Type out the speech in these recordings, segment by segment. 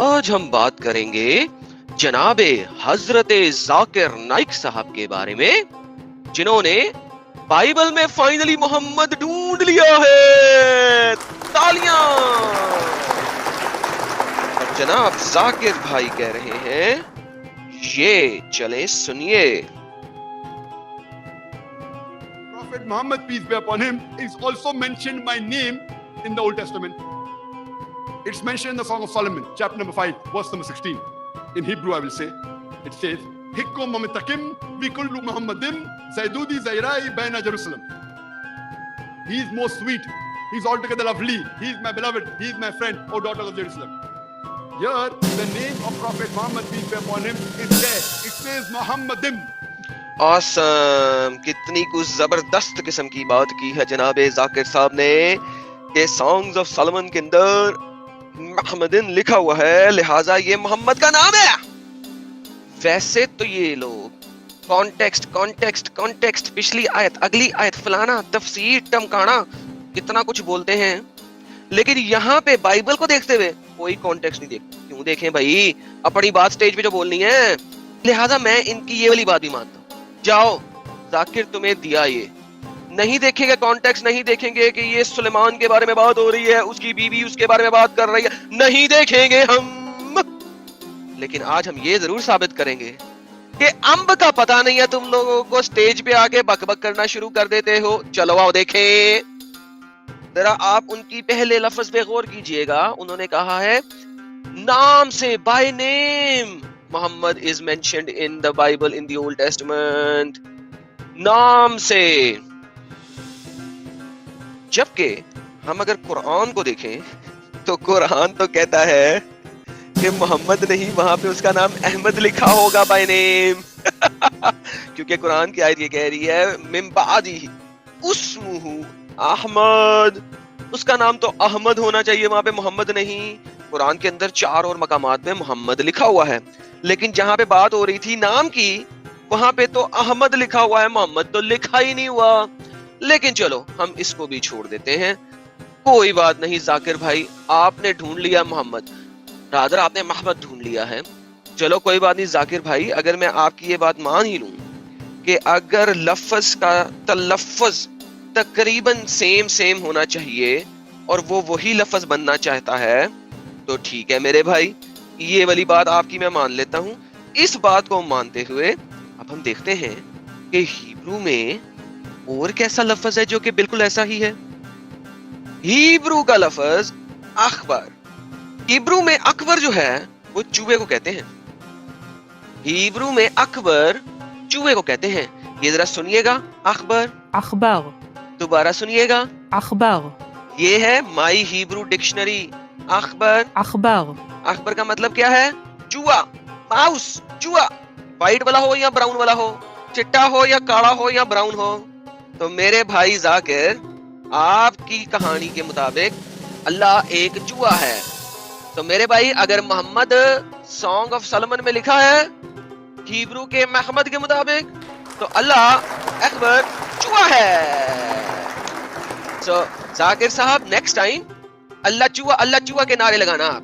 آج ہم بات کریں گے جناب حضرت ذاکر نائک صاحب کے بارے میں، جنہوں نے بائبل میں فائنلی محمد ڈھونڈ لیا ہے. تالیاں. اور جناب ذاکر بھائی کہہ رہے ہیں، یہ چلے سنیے. Prophet Muhammad, peace be upon him, is also mentioned by name in the Old Testament. It's mentioned in the Song of Solomon, chapter number 5, verse number 16. In Hebrew, I will say, it says, Hikkum mamitakim vikullu Muhammadin zaydudi zayrai baina Jerusalem. He is most sweet. He is altogether lovely. He is my beloved. He is my friend, O daughters of Jerusalem. Here, the name of Prophet Muhammad, peace be upon him, is there. It says Muhammadim. آسم. کتنی کچھ زبردست قسم کی بات کی ہے جناب ذاکر صاحب نے کہ سانگز آف سولومن کے اندر محمدن لکھا ہوا ہے، لہٰذا یہ محمد کا نام ہے. ویسے تو یہ لوگ کانٹیکسٹ پچھلی آیت اگلی آیت فلانا تفسیر ٹمکانا کتنا کچھ بولتے ہیں، لیکن یہاں پہ بائبل کو دیکھتے ہوئے کوئی کانٹیکسٹ نہیں دیکھتے. کیوں دیکھیں بھائی، اپنی بات سٹیج پہ جو بولنی ہے. لہٰذا میں ان کی یہ والی بات بھی مانتا ہوں. جاؤ ذاکر تمہیں دیا، یہ نہیں دیکھیں گے کانٹیکسٹ، نہیں دیکھیں گے کہ یہ سلیمان کے بارے میں بات ہو رہی ہے، اس کی بیوی اس کے بارے میں بات کر رہی ہے، نہیں دیکھیں گے ہم. لیکن آج ہم یہ ضرور ثابت کریں گے کہ امب کا پتہ نہیں ہے تم لوگوں کو، سٹیج پہ آگے بک بک کرنا شروع کر دیتے ہو. چلو آؤ دیکھیں ذرا، آپ ان کی پہلے لفظ پہ غور کیجئے گا. انہوں نے کہا ہے نام سے، by name Muhammad is mentioned in the Bible in the Old Testament. نام سے. جبکہ ہم اگر قرآن کو دیکھیں تو قرآن تو کہتا ہے کہ محمد نہیں، وہاں پہ اس کا نام احمد لکھا ہوگا بائی نیم. کیونکہ قرآن کی آیت یہ کہہ رہی ہے من بعدہ اسمہ احمد، اس کا نام تو احمد ہونا چاہیے، وہاں پہ محمد نہیں. قرآن کے اندر 4 اور مقامات میں محمد لکھا ہوا ہے، لیکن جہاں پہ بات ہو رہی تھی نام کی وہاں پہ تو احمد لکھا ہوا ہے، محمد تو لکھا ہی نہیں ہوا. لیکن چلو ہم اس کو بھی چھوڑ دیتے ہیں، کوئی بات نہیں. ذاکر بھائی آپ نے ڈھونڈ لیا محمد، رادر آپ نے محمد ڈھونڈ لیا ہے. چلو کوئی بات نہیں ذاکر بھائی، اگر میں آپ کی یہ بات مان ہی لوں کہ اگر لفظ کا تلفظ تقریباً سیم ہونا چاہیے اور وہ وہی لفظ بننا چاہتا ہے تو ٹھیک ہے میرے بھائی، یہ والی بات آپ کی میں مان لیتا ہوں. اس بات کو مانتے ہوئے اب ہم دیکھتے ہیں کہ ہیبرو میں اور کیسا لفظ ہے جو کہ بالکل ایسا ہی ہے. ہیبرو کا لفظ اخبر. ہیبرو میں اکبر جو ہے وہ چوہے کو کہتے ہیں. ہیبرو میں اکبر چوہے کو کہتے ہیں. یہ ذرا سنیے گا، اخبر. اخبار. دوبارہ سنیے گا، اخبار. یہ ہے مائی ہیبرو ڈکشنری. اخبر. اخبار. اخبر کا مطلب کیا ہے؟ چوہا، ماؤس، چوہا. وائٹ والا ہو یا براؤن والا ہو، چٹا ہو یا کالا ہو یا براؤن ہو. تو میرے بھائی ذاکر، آپ کی کہانی کے مطابق اللہ ایک چوہا ہے. تو میرے بھائی اگر محمد سانگ آف سولومن میں لکھا ہے ہیبرو کے محمد کے مطابق تو اللہ اکبر چوہا ہے. سو ذاکر صاحب نیکسٹ ٹائم اللہ چوہا کے نعرے لگانا. آپ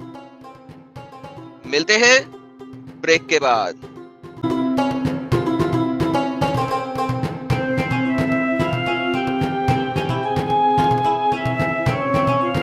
ملتے ہیں بریک کے بعد.